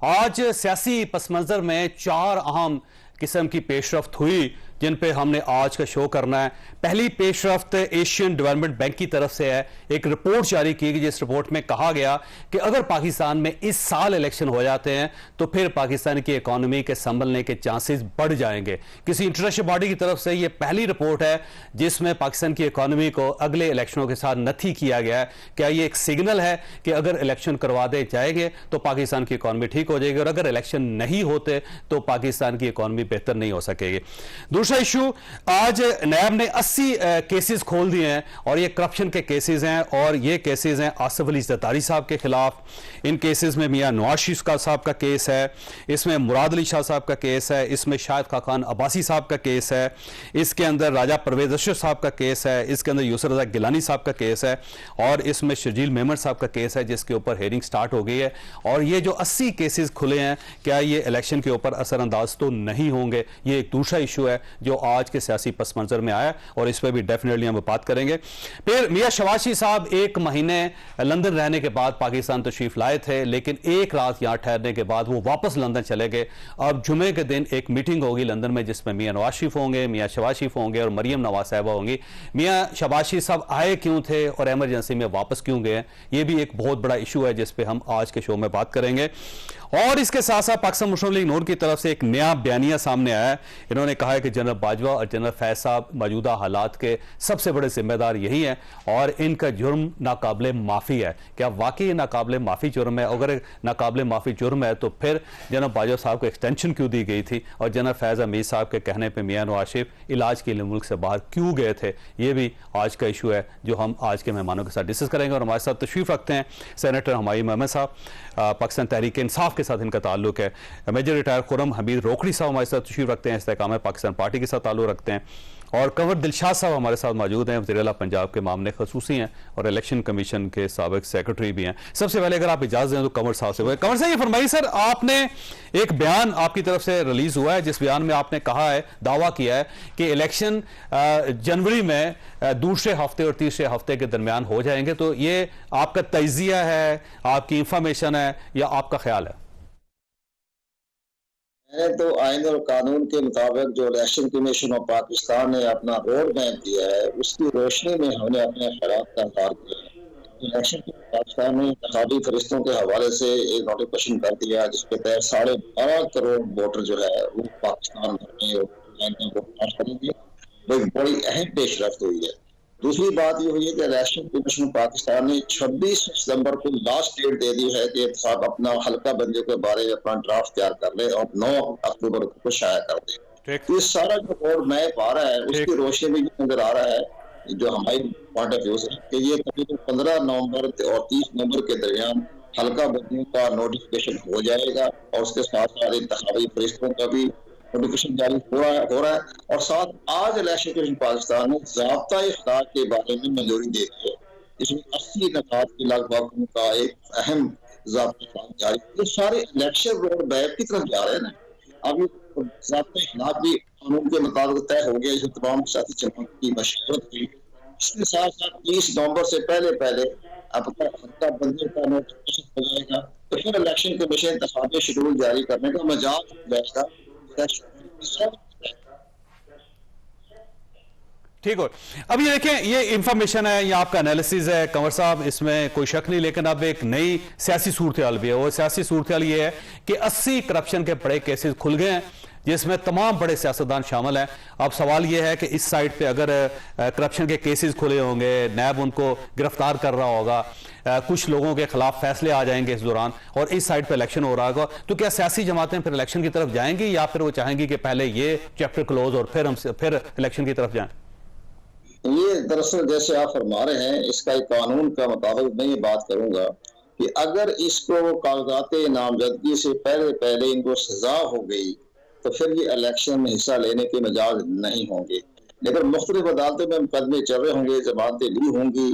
आज सियासी पस मंजर में चार अहम किस्म की पेशरफ्त हुई जिन पे हमने आज का शो करना है। पहली पेशरफ्त एशियन डेवलपमेंट बैंक की तरफ से है। एक रिपोर्ट जारी की गई जिस रिपोर्ट में कहा गया कि अगर पाकिस्तान में इस साल इलेक्शन हो जाते हैं तो फिर पाकिस्तान की इकोनॉमी के संभलने के चांसेस बढ़ जाएंगे। किसी इंटरनेशनल बॉडी की तरफ से यह पहली रिपोर्ट है जिसमें पाकिस्तान की इकोनॉमी को अगले इलेक्शनों के साथ नथी किया गया है। क्या यह एक सिग्नल है कि अगर इलेक्शन करवा दे जाएंगे तो पाकिस्तान की इकोनॉमी ठीक हो जाएगी और अगर इलेक्शन नहीं होते तो पाकिस्तान की इकोनॉमी बेहतर नहीं हो सकेगी। दूसरा इशू, आज नैब ने 80 केसेस खोल दिए हैं और ये करप्शन के केसेस हैं और ये केसेस हैं आसिफ अली ज़रदारी साहब के खिलाफ। इन केसेस में मियां नवाज शरीफ साहब का केस है, इसमें मुराद अली शाह साहब का केस है, इसमें शाहिद खान अब्बासी साहब का केस है, इसके अंदर राजा परवेज अशरफ साहब का केस है, इसके अंदर यूसुफ रज़ा गिलानी साहब का केस है और इसमें शर्जील मेमन साहब का केस है जिसके ऊपर हेयरिंग स्टार्ट हो गई है। और ये जो 80 केसेस खुले हैं, क्या ये इलेक्शन के ऊपर असरअंदाज तो नहीं होंगे? ये एक दूसरा इशू है जो आज के सियासी पस मंजर में आया और इस पर भी डेफिनेटली हम बात करेंगे। फिर मियां शहबाज शरीफ साहब 1 महीने लंदन रहने के बाद पाकिस्तान तशरीफ लाए थे, लेकिन एक रात यहां ठहरने के बाद वो वापस लंदन चले गए। अब जुमे के दिन एक मीटिंग होगी लंदन में जिसमें मियां नवाज शरीफ होंगे, मियां शहबाज शरीफ होंगे और मरियम नवाज साहिबा होंगी। मियां शहबाज शरीफ साहब आए क्यों थे और एमरजेंसी में वापस क्यों गए, ये भी एक बहुत बड़ा इशू है जिस पे हम आज के शो में बात करेंगे। और इसके साथ साथ पाकिस्तान मुस्लिम लीग नून की तरफ से एक नया बयानिया सामने आया है। इन्होंने कहा है कि जनरल बाजवा और जनरल फैज साहब मौजूदा हालात के सबसे बड़े जिम्मेदार यही हैं और इनका जुर्म नाकाबिले माफ़ी है। क्या वाकई नाकाबिले माफ़ी जुर्म है? अगर नाकाबिले माफ़ी जुर्म है तो फिर जनरल बाजवा साहब को एक्सटेंशन क्यों दी गई थी और जनरल फैज अमीर साहब के कहने पर मियां नवाज शरीफ इलाज के लिए मुल्क से बाहर क्यों गए थे? ये भी आज का इशू है जो हम आज के मेहमानों के साथ डिस्कस करेंगे। और हमारे साथ तशरीफ रखते हैं सेनेटर हुमायूं अहमद साहब, पाकिस्तान तहरीक इंसाफ के साथ इनका ताल्लुक है। मेजर रिटायर खुर्रम हमीद रोकड़ी साहब हमारे साथ तशरीफ रखते हैं, इस्तेकाम पाकिस्तान पार्टी के साथ ताल्लुक रखते हैं। और कंवर दिलशाद साहब हमारे साथ मौजूद हैं, वज़ीर-ए-आला पंजाब के मामले खसूसी हैं और इलेक्शन कमीशन के साबिक सेक्रेटरी भी हैं। सबसे पहले अगर आप इजाज़त दें तो कंवर साहब से। कंवर साहब ये फरमाइए सर, आपने एक बयान आपकी तरफ से रिलीज हुआ है जिस बयान में आपने कहा है, दावा किया है कि इलेक्शन जनवरी में दूसरे हफ्ते और तीसरे हफ्ते के दरमियान हो जाएंगे, तो ये आपका तजिया है, आपकी इंफॉर्मेशन है या आपका ख्याल है? मैंने तो आइन और कानून के मुताबिक जो इलेक्शन कमीशन ऑफ पाकिस्तान ने अपना रोड मैप दिया है उसकी रोशनी में हमने अपने ख्यालात का इज़हार किया है। इलेक्शन पाकिस्तान में इंतखाबी फरिश्तों के हवाले से एक नोटिफिकेशन कर दिया जिसके तहत 12.5 करोड़ वोटर जो है वो पाकिस्तान में वोट कास्ट करेंगे। वो एक बड़ी अहम पेशरफ्त हुई है। दूसरी बात ये हुई है कि इलेक्शन कमीशन पाकिस्तान ने 26 सितंबर को लास्ट डेट दे दी है कि साहब अपना हल्का बंदियों के बारे में अपना ड्राफ्ट तैयार कर ले और 9 अक्टूबर को शाया कर दे। तो ये सारा जो रोड मैप आ रहा है उसकी रोशनी में नजर आ रहा है जो हमारी पॉइंट ऑफ व्यू से कि ये तकरीबन 15 नवंबर और 30 नवंबर के दरमियान हल्का बंदियों का नोटिफिकेशन हो जाएगा और उसके साथ साथ इंतखाबी फरिश्तों का भी नोटिफिकेशन जारी हो रहा है। और साथ आज इलेक्शन कमीशन पाकिस्तान ने ज़ाब्ता इख्तियार के बारे में मंजूरी दे दी है। इसमें 80 नकात के लगभग उनका एक अहम ज़ाब्ता जारी। ये सारे इलेक्शन रोड मैप की तरफ जा रहे हैं ना। अब ज़ाब्ता इख्तियार भी कानून के मुताबिक तय हो गया। इसमें तमाम सियासी जमात की मशवरत हुई। इसके साथ साथ 30 नवंबर से पहले अब हल्का बंदियों का नोटिफिकेशन हो जाएगा तो फिर इलेक्शन कमीशन इंतखाबी शेड्यूल जारी करने का मजाक जाएगा। ठीक हो। अब ये देखें, ये इंफॉर्मेशन है, ये आपका एनालिसिस है कंवर साहब, इसमें कोई शक नहीं, लेकिन अब एक नई सियासी सूरत हाल भी है। वो सियासी सूरत हाल ये है कि 80 करप्शन के बड़े केसेस खुल गए हैं जिसमें तमाम बड़े सियासतदान शामिल हैं। अब सवाल यह है कि इस साइड पे अगर करप्शन के केसेस खुले होंगे, नैब उनको गिरफ्तार कर रहा होगा, कुछ लोगों के खिलाफ फैसले आ जाएंगे इस दौरान और इस साइड पे इलेक्शन हो रहा होगा, तो क्या सियासी जमातें फिर इलेक्शन की तरफ जाएंगी या फिर वो चाहेंगी कि पहले ये चैप्टर क्लोज और फिर इलेक्शन की तरफ जाएं? ये दरअसल जैसे आप फरमा रहे हैं, इसका एक कानून का मुताबिक मैं ये बात करूंगा कि अगर इसको कागजात नामजदगी से पहले इनको सजा हो गई तो फिर ये इलेक्शन में हिस्सा लेने के मजाज नहीं होंगे। लेकिन मुख्तलिफ अदालतों में मुकदमे चल रहे होंगे, जमानतें ली होंगी,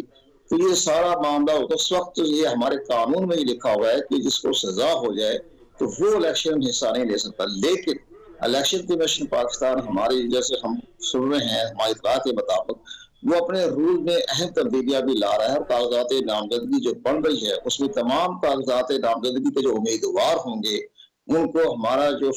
तो ये सारा मामला होता। उस वक्त ये हमारे कानून में ही लिखा हुआ है कि जिसको सजा हो जाए तो वो इलेक्शन में हिस्सा नहीं ले सकता। लेकिन इलेक्शन कमीशन पाकिस्तान हमारी जैसे हम सुन रहे हैं, हमारी इत्तला के मुताबिक वो अपने रूल में अहम तब्दीलियां भी ला रहा है और कागजात नामजदगी जो बन रही है उसमें तमाम कागजात नामजदगी के जो उम्मीदवार होंगे उनको हमारा जो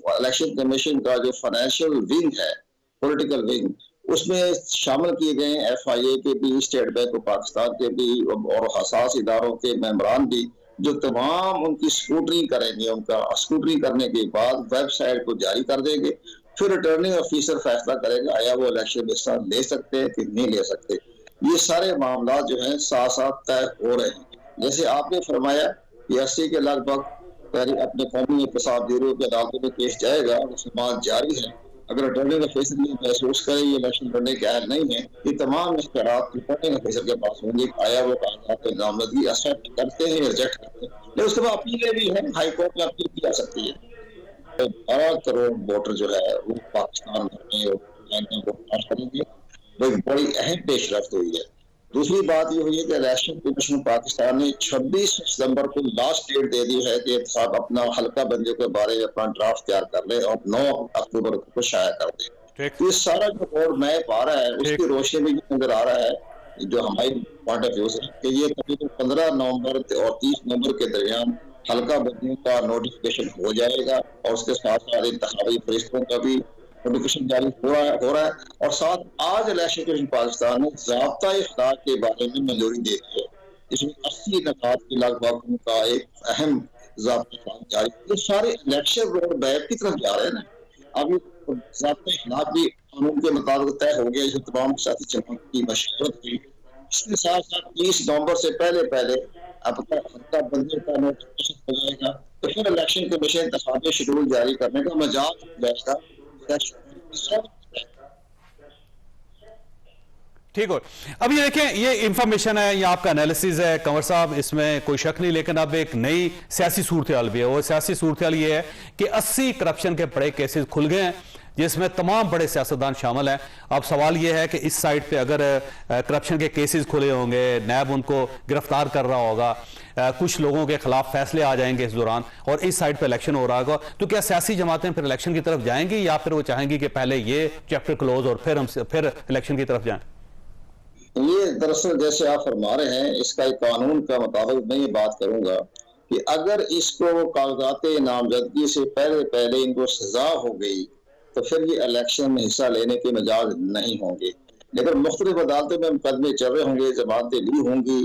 इलेक्शन कमीशन का जो फाइनेंशियल विंग है, पॉलिटिकल विंग, उसमें शामिल किए गए FIA के भी, स्टेट बैंक ऑफ पाकिस्तान के भी और हसास इदारों के मेंबरान भी, जो तमाम उनकी स्क्रूटनी करेंगे। उनका स्क्रूटनी करने के बाद वेबसाइट को जारी कर देंगे। फिर रिटर्निंग ऑफिसर फैसला करेगा आया वो इलेक्शन में हिस्सा ले सकते हैं कि नहीं ले सकते। ये सारे मामला जो हैं साथ साथ तय हो रहे हैं। जैसे आपने फरमाया कि 80 के लगभग अपने कौमी एहतसाब ब्यूरो की अदालतों में केस जाएगा, समाज जारी है। अगर रिटर्निंग ऑफिसर ये महसूस करे ये इलेक्शन लड़ने के अहल नहीं है, ये तमाम इख्तियारात रिटर्निंग ऑफिसर के पास होंगे। आया वो कागजात नामजदगी एक्सेप्ट करते हैं या रिजेक्ट करते हैं। लेकिन उसके बाद अपीलें भी हैं, हाई कोर्ट में अपील की जा सकती है। 12 करोड़ वोटर जो है वो पाकिस्तान में वोट कास्ट करेंगे। वो एक बड़ी अहम पेशरफ्त हुई है। दूसरी बात ये हुई है कि इलेक्शन कमीशन पाकिस्तान ने 26 सितंबर को लास्ट डेट दे दी है कि साहब अपना हल्का बंदियों के बारे में अपना ड्राफ्ट तैयार कर ले और 9 अक्टूबर को शाया कर दे। तो ये सारा जो रोड मैप आ रहा है उसकी रोशनी में नजर आ रहा है जो हमारी पॉइंट ऑफ व्यू से कि ये तकरीबन 15 नवंबर और 30 नवंबर के दरमियान हल्का बंदियों का नोटिफिकेशन हो जाएगा और उसके साथ साथ इंतखाबी फरिश्तों का भी नोटिफिकेशन जारी हो रहा है। और साथ आज इलेक्शन कमीशन पाकिस्तान ने ज़ाब्ता इख्तियार के बारे में मंजूरी दे दी है। इसमें 80 नकात के लगभग उनका एक अहम ज़ाब्ता इख्तियार जारी। ये सारे इलेक्शन रोड मैप की तरफ जा रहे हैं ना। अब ये ज़ाब्ता इख्तियार भी कानून के मुताबिक तय हो गया। इसमें तमाम सियासी जमात की मशवरत हुई। इसके साथ साथ 30 नवंबर से पहले अब हल्का बंदियों का नोटिफिकेशन हो जाएगा। तो फिर इलेक्शन कमीशन इंतखाबी शेड्यूल जारी करने का मजाक बैठता। ठीक हो। अब ये देखें, ये इंफॉर्मेशन है, ये आपका एनालिसिस है कंवर साहब, इसमें कोई शक नहीं। लेकिन अब एक नई सियासी सूरत हाल भी है। वो सियासी सूरत हाल ये है कि 80 करप्शन के बड़े केसेस खुल गए हैं जिसमें तमाम बड़े सियासतदान शामिल हैं। अब सवाल यह है कि इस साइड पे अगर करप्शन के केसेस खुले होंगे, नैब उनको गिरफ्तार कर रहा होगा, कुछ लोगों के खिलाफ फैसले आ जाएंगे इस दौरान, और इस साइड पे इलेक्शन हो रहा होगा, तो क्या सियासी जमातें फिर इलेक्शन की तरफ जाएंगी या फिर वो चाहेंगी कि पहले ये चैप्टर क्लोज और फिर इलेक्शन की तरफ जाएं? ये दरअसल जैसे आप फरमा रहे हैं, इसका एक कानून का मुताबिक मैं ये बात करूंगा कि अगर इसको कागजात नामजदगी से पहले इनको सजा हो गई तो फिर ये इलेक्शन में हिस्सा लेने के मजाज नहीं होंगे। लेकिन मुख्तलिफ अदालतों में मुकदमे चल रहे होंगे, जमानतें ली होंगी,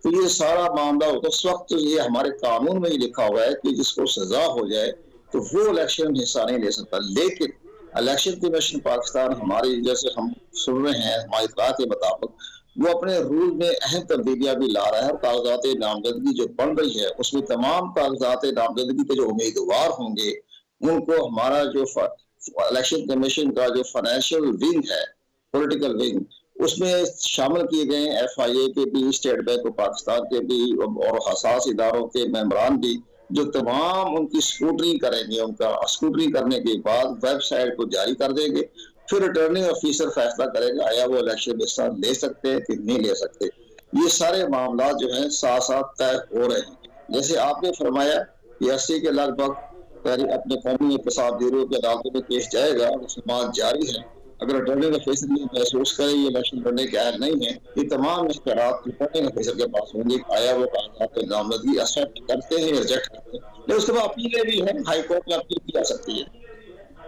तो ये सारा मामला होगा। उस वक्त ये हमारे कानून में ही लिखा हुआ है कि जिसको सजा हो जाए तो वो इलेक्शन में हिस्सा नहीं ले सकता। लेकिन इलेक्शन कमीशन पाकिस्तान हमारी, जैसे हम सुन रहे हैं हमारी इत्तला के मुताबिक, वो अपने रूल में अहम तब्दीलियां भी ला रहा है। और कागजात नामजदगी जो बन रही है उसमें तमाम कागजात नामजदगी के जो उम्मीदवार होंगे उनको हमारा जो इलेक्शन कमीशन का जो फाइनेंशियल विंग है, पॉलिटिकल विंग, उसमें शामिल किए गए FIA के भी, स्टेट बैंक ऑफ पाकिस्तान के भी और हसास इदारों के मेंबरान भी, जो तमाम उनकी स्क्रूटनी करेंगे। उनका स्क्रूटनी करने के बाद वेबसाइट को जारी कर देंगे। फिर रिटर्निंग ऑफिसर फैसला करेगा आया वो इलेक्शन में हिस्सा ले सकते हैं कि नहीं ले सकते। ये सारे मामला जो हैं साथ साथ तय हो रहे हैं। जैसे आपने फरमाया कि 80 के लगभग अपने कौमी एहतसाब ब्यूरो की अदालतों में केस जाएगा, समाज जारी है। अगर रिटर्निंग ऑफिसर ये महसूस करे ये इलेक्शन लड़ने के अहल नहीं है, ये तमाम इख्तियारात रिटर्निंग ऑफिसर के पास होंगे। आया वो कागजात नामजदगी एक्सेप्ट करते हैं या रिजेक्ट करते हैं। लेकिन उसके बाद अपीलें भी हैं, हाई कोर्ट में अपील की जा सकती है।